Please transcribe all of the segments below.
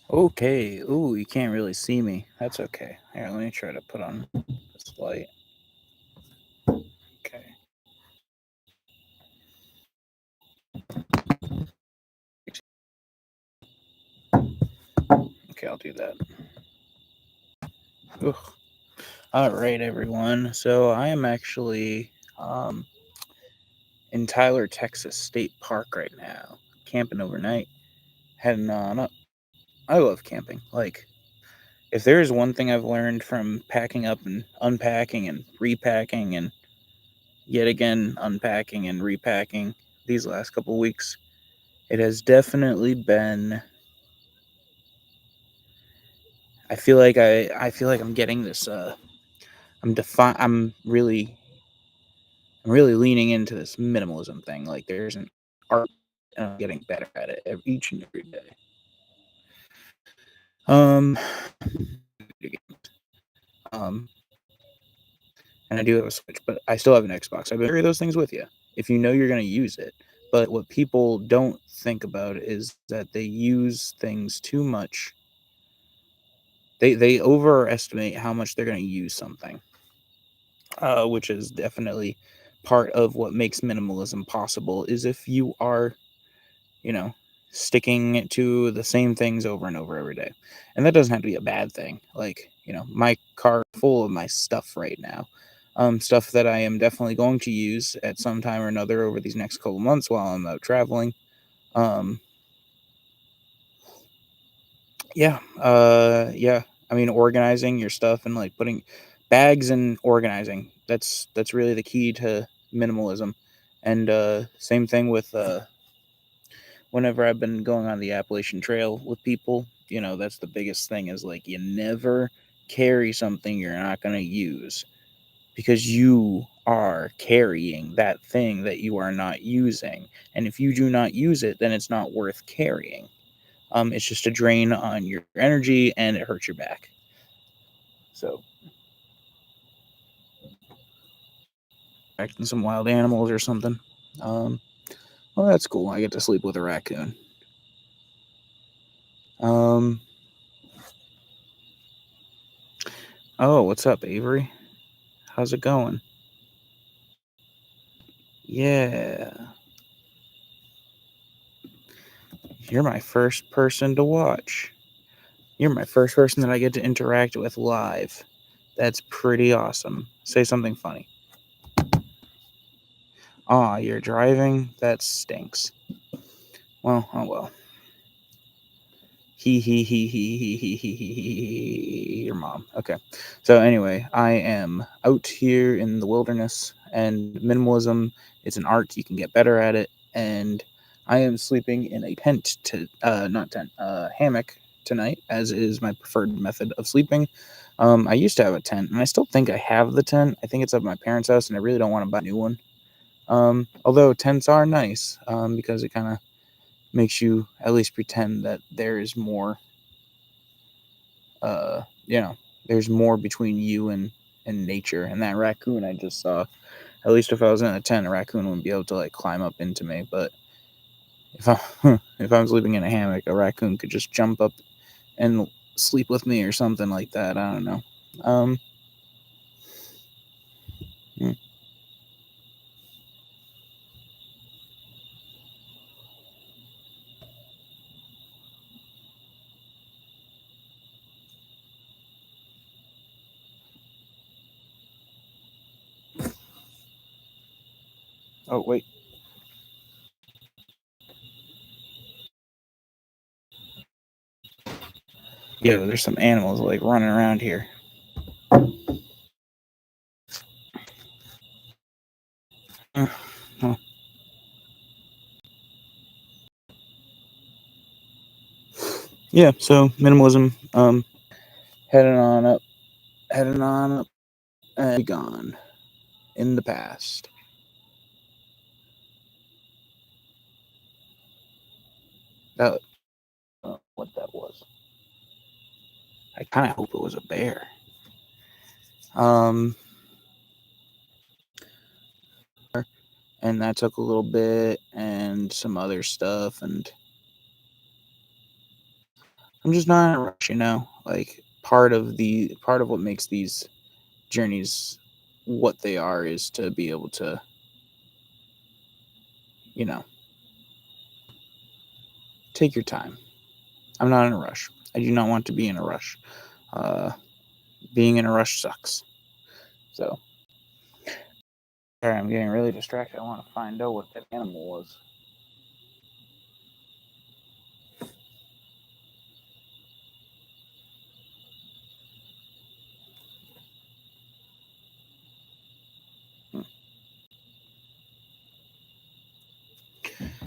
Okay. Ooh, you can't really see me. That's okay. Here, let me try to put on this light. Okay. Okay, I'll do that. Ugh. All right, everyone. So I am actually in Tyler, Texas State Park right now, camping overnight, heading on up. I love camping. Like, if there is one thing I've learned from packing up and unpacking and repacking and yet again unpacking and repacking these last couple weeks, it has definitely been. I feel like I'm getting this. I'm really leaning into this minimalism thing. Like there's an art, and I'm getting better at it each and every day. Um, um, and I do have a Switch, but I still have an Xbox. I've been carry those things with you if you know you're going to use it. But what people don't think about is that they use things too much. They overestimate how much they're going to use something, which is definitely part of what makes minimalism possible. Is if you are, you know, sticking to the same things over and over every day, and that doesn't have to be a bad thing. Like my car is full of my stuff right now. Stuff that I am definitely going to use at some time or another over these next couple months while I'm out traveling. Um, yeah. I mean, organizing your stuff and like putting bags and organizing. That's really the key to minimalism. And same thing with whenever I've been going on the Appalachian Trail with people. That's the biggest thing is like you never carry something you're not going to use because you are carrying that thing that you are not using. And if you do not use it, then it's not worth carrying. It's just a drain on your energy and it hurts your back. So, acting some wild animals or something. Um, well, that's cool. I get to sleep with a raccoon. Um, oh, what's up, Avery? How's it going? Yeah, you're my first person to watch. You're my first person that I get to interact with live. That's pretty awesome. Say something funny. Aw, you're driving? That stinks. Well, oh well. He. Your mom. Okay. So anyway, I am out here in the wilderness, and minimalism is an art. You can get better at it, and I am sleeping in a tent not tent, hammock tonight, as is my preferred method of sleeping. I used to have a tent, and I still think I have the tent. I think it's at my parents' house, and I really don't want to buy a new one. Although tents are nice, because it kind of makes you at least pretend that there is more uh, you know, there's more between you and nature. And that raccoon I just saw, at least if I was in a tent, a raccoon wouldn't be able to like climb up into me. But if I if I'm sleeping in a hammock, a raccoon could just jump up and sleep with me or something like that. I don't know. Um, hmm. Oh wait, yeah, there's some animals like running around here. Uh, oh, yeah, so minimalism. Heading on up, heading on up, and gone in the past. That what that was. I kind of hope it was a bear. Um, and that took a little bit, and some other stuff, and I'm just not in a rush, Like part of what makes these journeys what they are is to be able to, you know, take your time. I'm not in a rush. I do not want to be in a rush. Uh, Being in a rush sucks. So, sorry, I'm getting really distracted. I want to find out what that animal was. Hmm.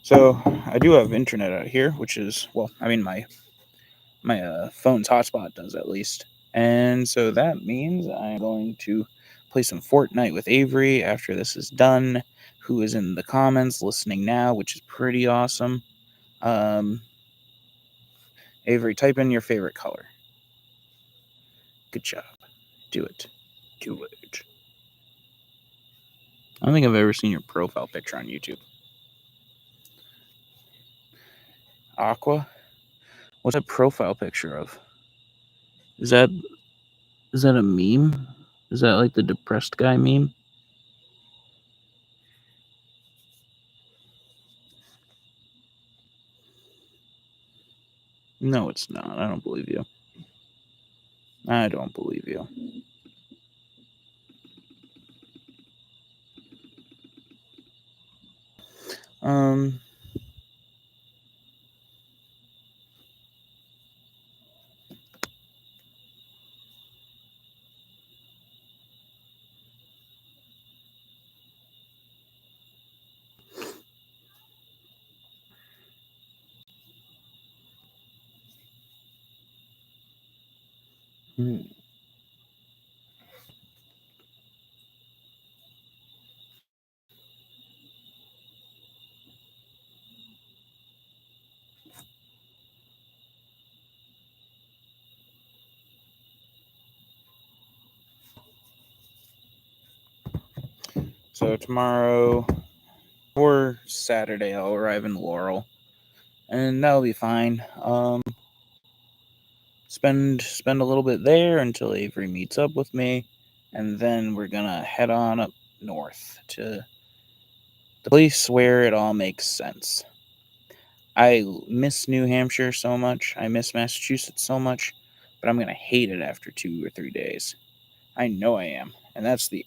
So, I do have internet out here, which is, well, I mean, my phone's hotspot does at least. And so that means I'm going to play some Fortnite with Avery after this is done, who is in the comments listening now, which is pretty awesome. Um, Avery, type in your favorite color. Good job. Do it. Do it. I don't think I've ever seen your profile picture on YouTube. Aqua? What's that profile picture of? Is that is that a meme? Is that like the depressed guy meme? No, it's not. I don't believe you. I don't believe you. Um, hmm. So tomorrow or Saturday, I'll arrive in Laurel, and that'll be fine. Spend a little bit there until Avery meets up with me, and then we're gonna head on up north to the place where it all makes sense. I miss New Hampshire so much. I miss Massachusetts so much, but I'm gonna hate it after 2 or 3 days. I know I am, and that's the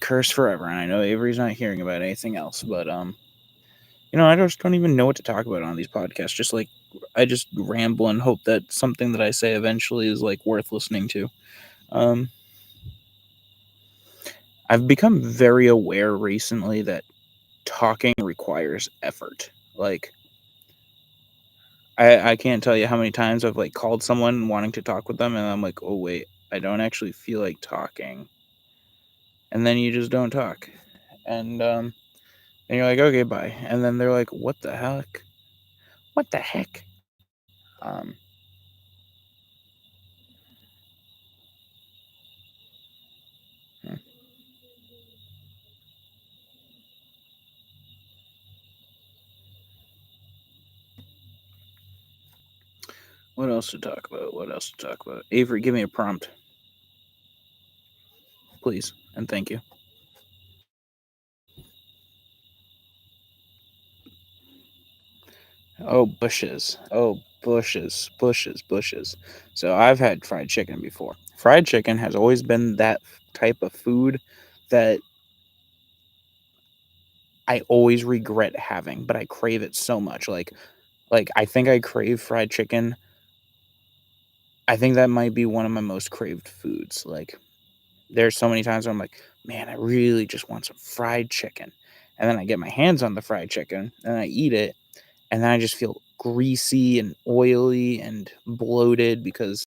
curse forever. And I know Avery's not hearing about anything else, but I just don't even know what to talk about on these podcasts. Just like I just ramble and hope that something that I say eventually is like worth listening to. Um, I've become very aware recently that talking requires effort. Like I can't tell you how many times I've like called someone wanting to talk with them, and I'm like, oh wait, I don't actually feel like talking, and then you just don't talk, and and you're like, okay, bye, and then they're like, what the heck? What the heck? Um, hmm, what else to talk about? What else to talk about? Avery, give me a prompt, please, and thank you. Oh, bushes. Oh, bushes, bushes, bushes. So I've had fried chicken before. Fried chicken has always been that type of food that I always regret having, but I crave it so much. Like I think I crave fried chicken. I think that might be one of my most craved foods. Like there's so many times where I'm like, man, I really just want some fried chicken. And then I get my hands on the fried chicken and I eat it, and then I just feel greasy and oily and bloated because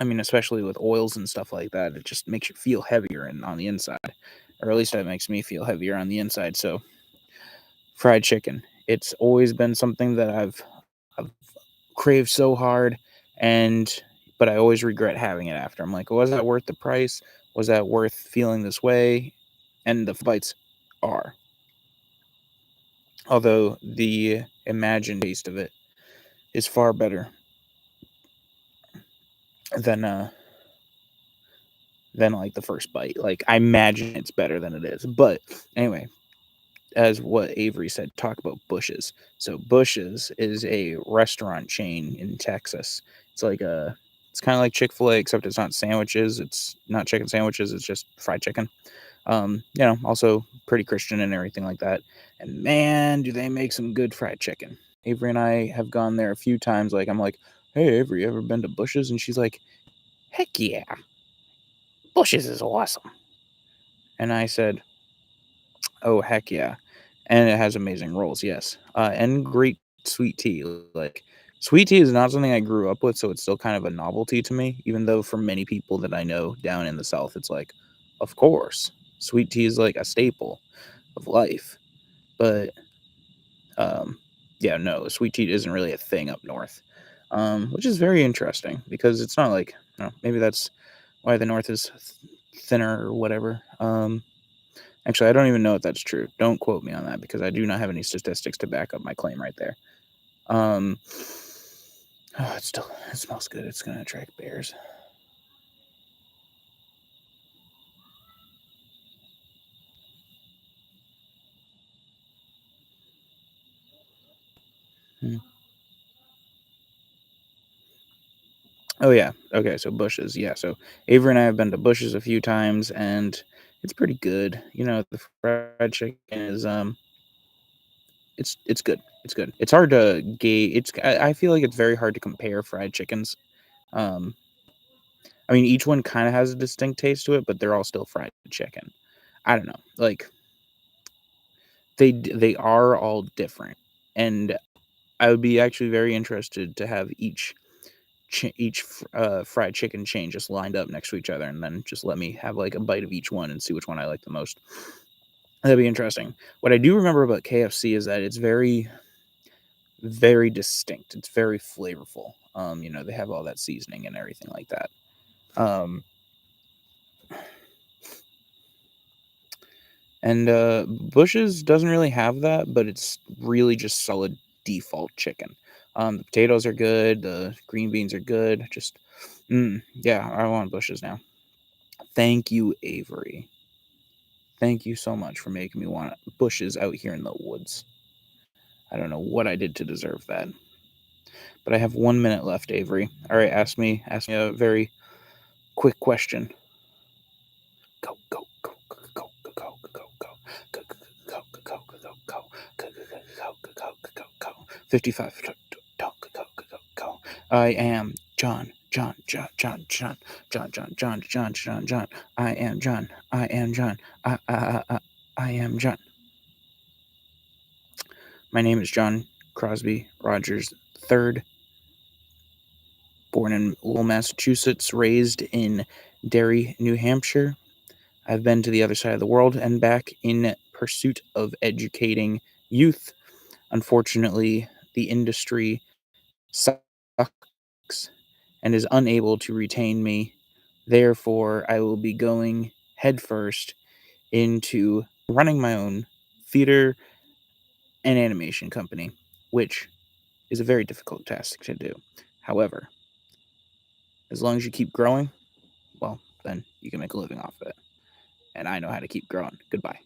I mean, especially with oils and stuff like that, it just makes you feel heavier and on the inside. Or at least it makes me feel heavier on the inside. So fried chicken. It's always been something that I've craved so hard, and but I always regret having it after. I'm like, was that worth the price? Was that worth feeling this way? And the bites are. Although the imagined taste of it is far better than like the first bite. Like I imagine it's better than it is. But anyway, as what Avery said, talk about Bush's. So Bush's is a restaurant chain in Texas. It's like it's kind of like Chick-fil-A, except it's not sandwiches. It's not chicken sandwiches. It's just fried chicken. Also pretty Christian and everything like that. And man, do they make some good fried chicken. Avery and I have gone there a few times. Like I'm like, hey Avery, you ever been to Bush's? And she's like, heck yeah, Bush's is awesome. And I said, oh heck yeah, and it has amazing rolls, yes, and great sweet tea. Like sweet tea is not something I grew up with, so it's still kind of a novelty to me. Even though for many people that I know down in the South, it's like, of course, sweet tea is like a staple of life. But yeah, no, sweet tea isn't really a thing up north, which is very interesting because it's not like, maybe that's why the North is thinner or whatever. Actually, I don't even know if that's true. Don't quote me on that because I do not have any statistics to back up my claim right there. Um, oh, it smells good. It's gonna attract bears. Hmm. Oh yeah. Okay. So Bush's. Yeah. So Avery and I have been to Bush's a few times, and it's pretty good. The fried chicken is it's good. It's good. It's hard to gauge. I feel like it's very hard to compare fried chickens. Um, I mean, each one kind of has a distinct taste to it, but they're all still fried chicken. I don't know. Like they are all different, and I would be actually very interested to have each fried chicken chain just lined up next to each other, and then just let me have like a bite of each one and see which one I like the most. That'd be interesting. What I do remember about KFC is that it's very, very distinct. It's very flavorful. They have all that seasoning and everything like that. Um, and Bush's doesn't really have that, but it's really just solid default chicken. The potatoes are good. The green beans are good. Just, yeah, I want Bush's now. Thank you, Avery. Thank you so much for making me want Bush's out here in the woods. I don't know what I did to deserve that, but I have 1 minute left, Avery. All right, ask me a very quick question. Go, go, go, go, go, go, go, go, go, go, go, go, go, go, go, go, go, go, go, go, 55. Go, go, go, go, go. I am John, John, John, John, John, John, John, John, John, John, John. I am John. I am John. I am John. My name is John Crosby Rogers III, born in Lowell, Massachusetts, raised in Derry, New Hampshire. I've been to the other side of the world and back in pursuit of educating youth. Unfortunately, the industry sucks and is unable to retain me. Therefore, I will be going headfirst into running my own theater and animation company, which is a very difficult task to do. However, as long as you keep growing, well, then you can make a living off of it. And I know how to keep growing. Goodbye.